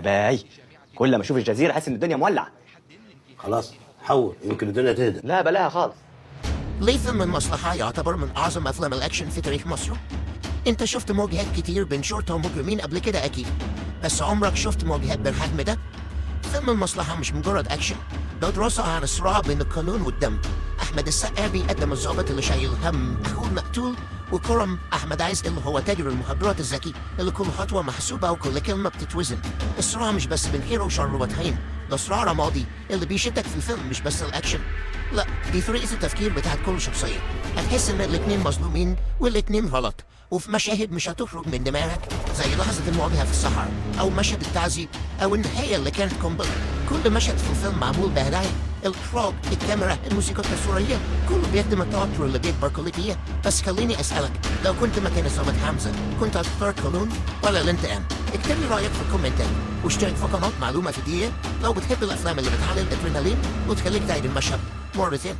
باي، كل ما اشوف الجزيره احس ان الدنيا مولعه. خلاص حول، يمكن الدنيا تهدى. لا بلاها خالص. ليه فيلم المصلحة يعتبر من أعظم أفلام الأكشن في تاريخ مصر؟ أنت شفت مواجهات كتير بين شرطة ومجرمين قبل كده أكيد، بس عمرك شفت مواجهات بالحجم ده؟ فيلم المصلحة مش مجرد أكشن، ده دراسة عن الصراع بين القانون والدم. أحمد السقا بيقدم الضابط اللي شايل هم أخوه المقتول، وكرم أحمد عايز اللي هو تاجر المخدرات الذكي اللي كل خطوة محسوبة وكل كلمة بتتوزن. الصراع مش بس بين خير وشر وضحين، ده صراع رمادي اللي بيشدك في الفيلم مش بس الأكشن، لا دي طريقة التفكير بتاعت كل شخصية. هتحس إن الاتنين مظلومين والاتنين غلط، وفي مشاهد مش هتخرج من دماغك زي لحظة المواجهة في الصحراء أو مشهد التعذيب أو النهاية اللي كانت قنبلة. كل مشهد في الفيلم معمول بعناية، الإخراج، الكاميرا، الموسيقى التصويرية، كله بيخدم التوتر اللي بيكبر كل دقيقة. بس خليني أسألك، لو كنت مكان ضابط حمزة كنت هتختار قانون ولا الانتقام؟ اكتب لي رأيك في الكومنتات واشترك في قناة معلومة في دقيقة لو بتحب الأفلام اللي بتعلي الأدرينالين وتخليك تعيد المشهد مرتين.